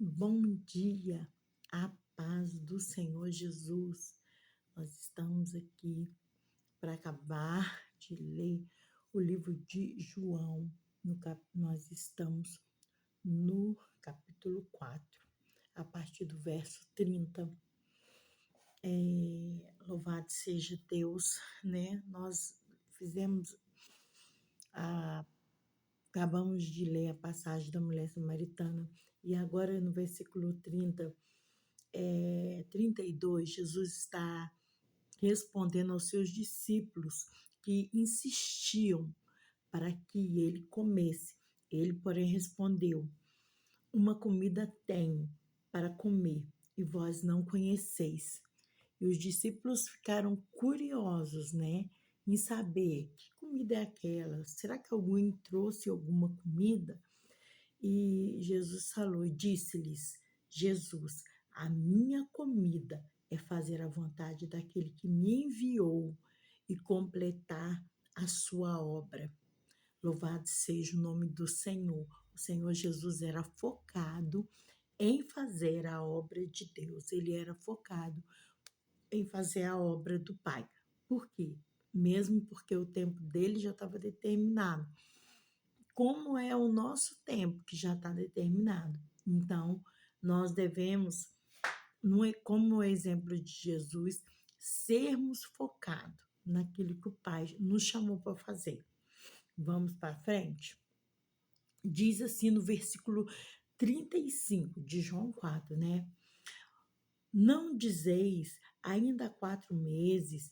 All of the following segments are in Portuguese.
Bom dia, a paz do Senhor Jesus. Nós estamos aqui para acabar de ler o livro de João. Nós estamos no capítulo 4, a partir do verso 30. Louvado seja Deus, né? Nós fizemos a Acabamos de ler a passagem da mulher samaritana e agora no versículo 32, Jesus está respondendo aos seus discípulos que insistiam para que ele comesse. Ele, porém, respondeu: Uma comida tenho para comer e vós não conheceis. E os discípulos ficaram curiosos, né, em saber que comida é aquela. Será que alguém trouxe alguma comida? E Jesus falou e disse-lhes: Jesus, a minha comida é fazer a vontade daquele que me enviou e completar a sua obra. Louvado seja o nome do Senhor. O Senhor Jesus era focado em fazer a obra de Deus. Ele era focado em fazer a obra do Pai. Por quê? Mesmo porque o tempo dele já estava determinado. Como é o nosso tempo que já está determinado. Então, nós devemos, como o exemplo de Jesus, sermos focados naquilo que o Pai nos chamou para fazer. Vamos para frente? Diz assim no versículo 35 de João 4, né? Não dizeis, ainda há 4 meses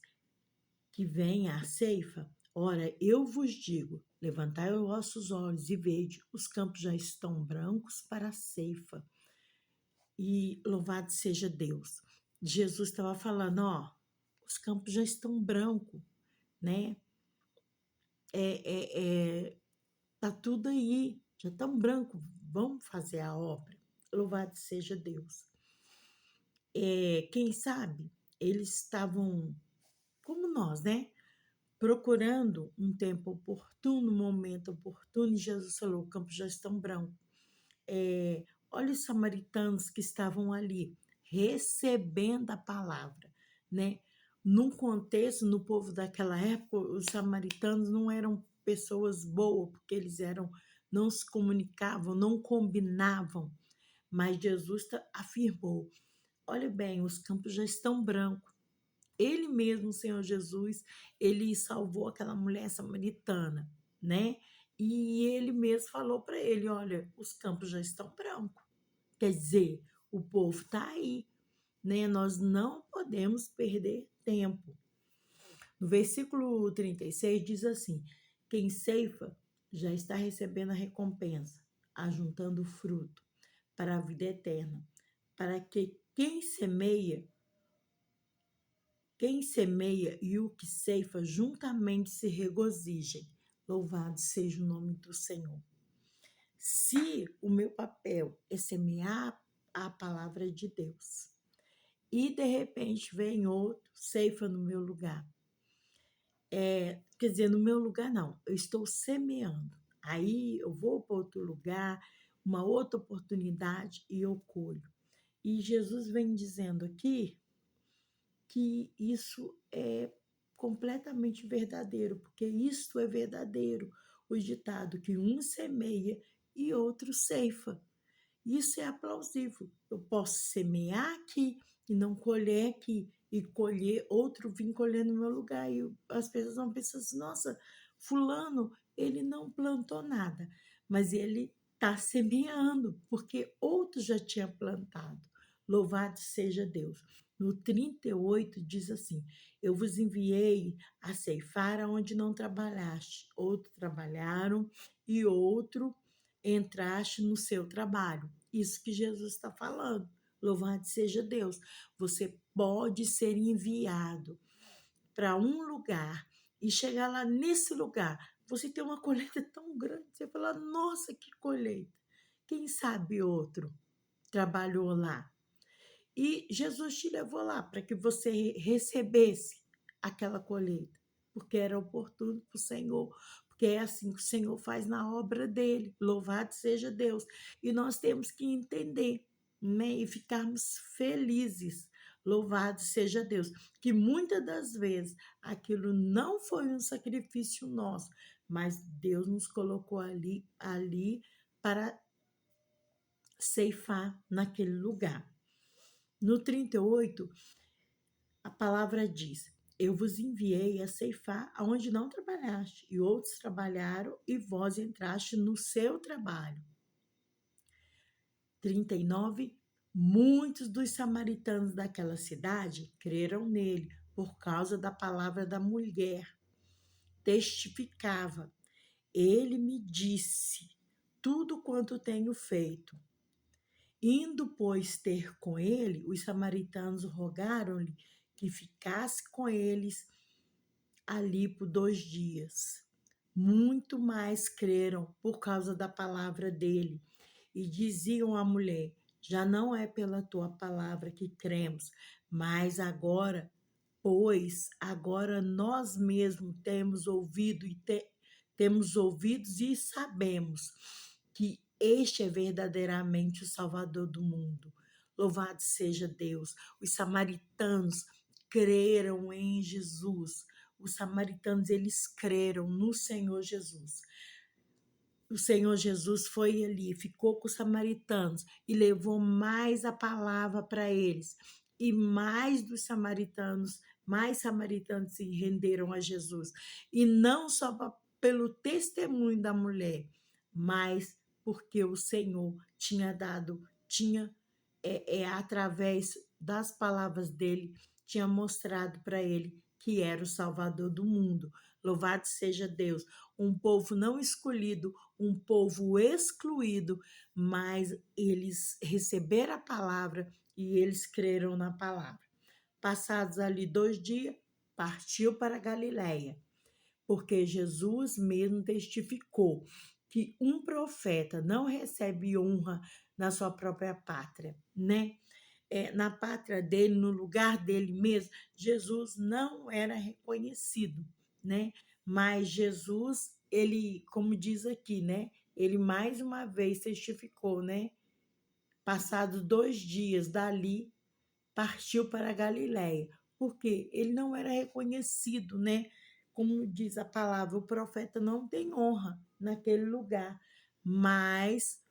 que vem a ceifa? Ora, eu vos digo, levantai os vossos olhos e vede, os campos já estão brancos para a ceifa. E louvado seja Deus. Jesus estava falando, ó, os campos já estão brancos, né? Tá tudo aí, já estão brancos, vamos fazer a obra. Louvado seja Deus. Quem sabe, eles estavam, como nós, né? Procurando um tempo oportuno, um momento oportuno, e Jesus falou, o campo já estão branco. Olha os samaritanos que estavam ali, recebendo a palavra, né? Num contexto, no povo daquela época, os samaritanos não eram pessoas boas, porque não se comunicavam, não combinavam, mas Jesus afirmou, olha bem, os campos já estão brancos. Ele mesmo, o Senhor Jesus, ele salvou aquela mulher samaritana, né? E ele mesmo falou para ele, olha, os campos já estão brancos. Quer dizer, o povo está aí, né? Nós não podemos perder tempo. No versículo 36 diz assim, quem ceifa já está recebendo a recompensa, ajuntando fruto para a vida eterna, para que quem semeia e o que ceifa juntamente se regozijem. Louvado seja o nome do Senhor. Se o meu papel é semear a palavra de Deus e de repente vem outro, ceifa no meu lugar. Quer dizer, no meu lugar não, eu estou semeando. Aí eu vou para outro lugar, uma outra oportunidade e eu colho. E Jesus vem dizendo aqui que isso é completamente verdadeiro, porque isto é verdadeiro, o ditado que um semeia e outro ceifa. Isso é aplausível. Eu posso semear aqui e não colher aqui, e colher, outro vir colher no meu lugar. E as pessoas vão pensar assim, nossa, fulano, ele não plantou nada, mas ele está semeando, porque outro já tinha plantado. Louvado seja Deus. No 38 diz assim, eu vos enviei a ceifar aonde não trabalhaste. Outros trabalharam e outro entraste no seu trabalho. Isso que Jesus está falando. Louvado seja Deus. Você pode ser enviado para um lugar e chegar lá nesse lugar. Você tem uma colheita tão grande. Você fala, nossa, que colheita. Quem sabe outro trabalhou lá. E Jesus te levou lá para que você recebesse aquela colheita, porque era oportuno para o Senhor, porque é assim que o Senhor faz na obra dele. Louvado seja Deus. E nós temos que entender. né? E ficarmos felizes. Louvado seja Deus. Que muitas das vezes aquilo não foi um sacrifício nosso, mas Deus nos colocou ali para ceifar naquele lugar. No 38, a palavra diz: Eu vos enviei a ceifar aonde não trabalhaste, e outros trabalharam, e vós entraste no seu trabalho. 39, muitos dos samaritanos daquela cidade creram nele por causa da palavra da mulher. Testificava: Ele me disse tudo quanto tenho feito. Indo, pois, ter com ele, os samaritanos rogaram-lhe que ficasse com eles ali por 2 dias. Muito mais creram por causa da palavra dele e diziam à mulher: Já não é pela tua palavra que cremos, mas agora, pois agora nós mesmos temos ouvidos e sabemos que este é verdadeiramente o Salvador do mundo. Louvado seja Deus. Os samaritanos creram em Jesus. Os samaritanos, eles creram no Senhor Jesus. O Senhor Jesus foi ali, ficou com os samaritanos e levou mais a palavra para eles. E mais samaritanos se renderam a Jesus. E não só pelo testemunho da mulher, mas porque o Senhor tinha através das palavras dele, tinha mostrado para ele que era o Salvador do mundo. Louvado seja Deus. Um povo não escolhido, um povo excluído, mas eles receberam a palavra e eles creram na palavra. Passados ali 2 dias, partiu para Galiléia, porque Jesus mesmo testificou que um profeta não recebe honra na sua própria pátria, né? Na pátria dele, no lugar dele mesmo, Jesus não era reconhecido, né? Mas Jesus, ele, como diz aqui, né? Ele mais uma vez testificou, né? Passados 2 dias dali, partiu para a Galiléia, porque ele não era reconhecido, né? Como diz a palavra, o profeta não tem honra naquele lugar, mas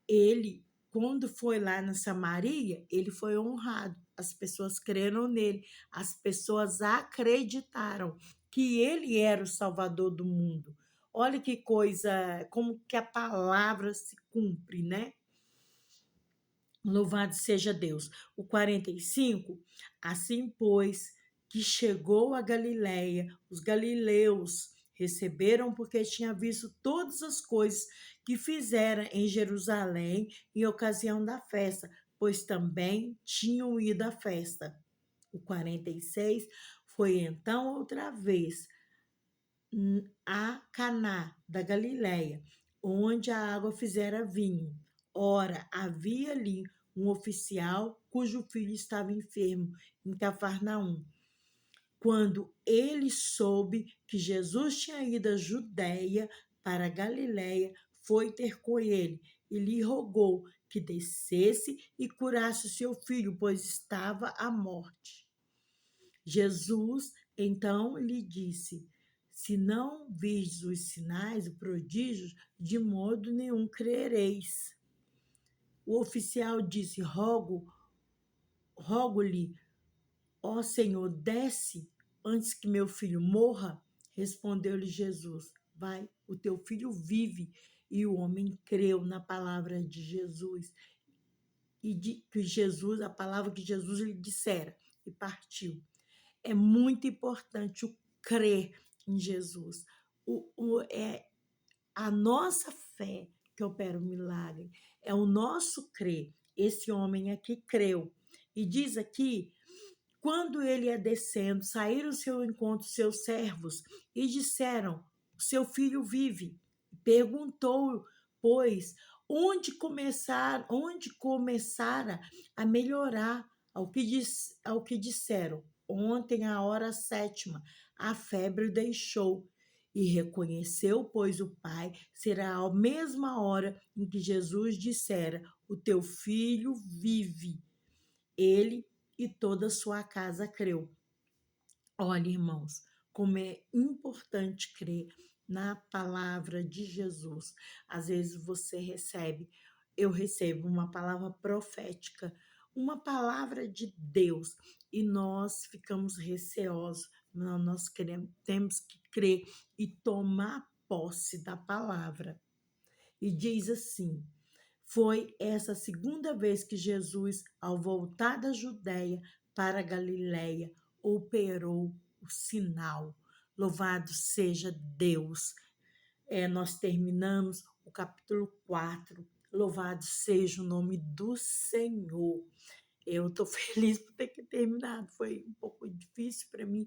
ele, quando foi lá na Samaria, ele foi honrado. As pessoas creram nele, as pessoas acreditaram que ele era o Salvador do mundo. Olha que coisa, como que a palavra se cumpre, né? Louvado seja Deus. O 45, assim pois que chegou a Galiléia, os galileus receberam porque tinha visto todas as coisas que fizera em Jerusalém em ocasião da festa, pois também tinham ido à festa. O 46 foi então outra vez a Caná da Galiléia, onde a água fizera vinho. Ora, havia ali um oficial cujo filho estava enfermo em Cafarnaum. Quando ele soube que Jesus tinha ido à Judéia para a Galiléia, foi ter com ele e lhe rogou que descesse e curasse o seu filho, pois estava à morte. Jesus então lhe disse: Se não virdes os sinais, os prodígios, de modo nenhum crereis. O oficial disse: Rogo-lhe, ó Senhor, desce antes que meu filho morra. Respondeu-lhe Jesus: Vai, o teu filho vive. E o homem creu na palavra de Jesus a palavra que Jesus lhe dissera, e partiu. É muito importante o crer em Jesus. É a nossa fé que opera o milagre. É o nosso crer. Esse homem aqui creu. E diz aqui, quando ele ia descendo, saíram ao seu encontro seus servos e disseram: Seu filho vive. Perguntou, pois, onde começara a melhorar, ao que disseram: Ontem, à hora 7ª, a febre o deixou. E reconheceu, pois, o pai, será a mesma hora em que Jesus dissera: o teu filho vive. Ele e toda a sua casa creu. Olha, irmãos, como é importante crer na palavra de Jesus. Às vezes eu recebo uma palavra profética, uma palavra de Deus, e nós ficamos receosos. Não, nós temos que crer e tomar posse da palavra. E diz assim: foi essa segunda vez que Jesus, ao voltar da Judéia para a Galiléia, operou o sinal. Louvado seja Deus. Nós terminamos o capítulo 4. Louvado seja o nome do Senhor. Eu estou feliz por ter terminado. Foi um pouco difícil para mim,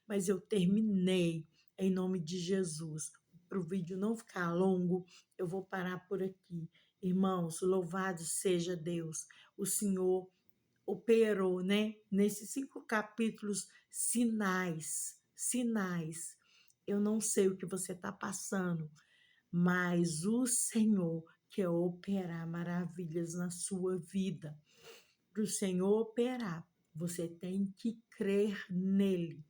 mas eu terminei em nome de Jesus. Para o vídeo não ficar longo, eu vou parar por aqui. Irmãos, louvado seja Deus. O Senhor operou, né? Nesses 5 capítulos, sinais, sinais. Eu não sei o que você está passando, mas o Senhor quer operar maravilhas na sua vida. Para o Senhor operar, você tem que crer nele,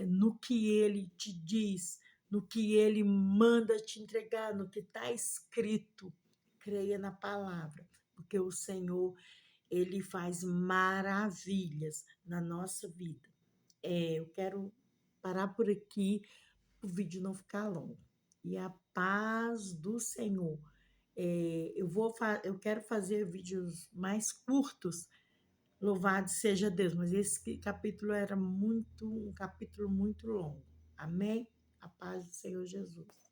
no que ele te diz, no que ele manda te entregar, no que está escrito. Creia na palavra, porque o Senhor, ele faz maravilhas na nossa vida. Eu quero parar por aqui, para o vídeo não ficar longo. E a paz do Senhor. Eu quero fazer vídeos mais curtos, louvado seja Deus, mas esse capítulo era um capítulo muito longo. Amém? A paz do Senhor Jesus.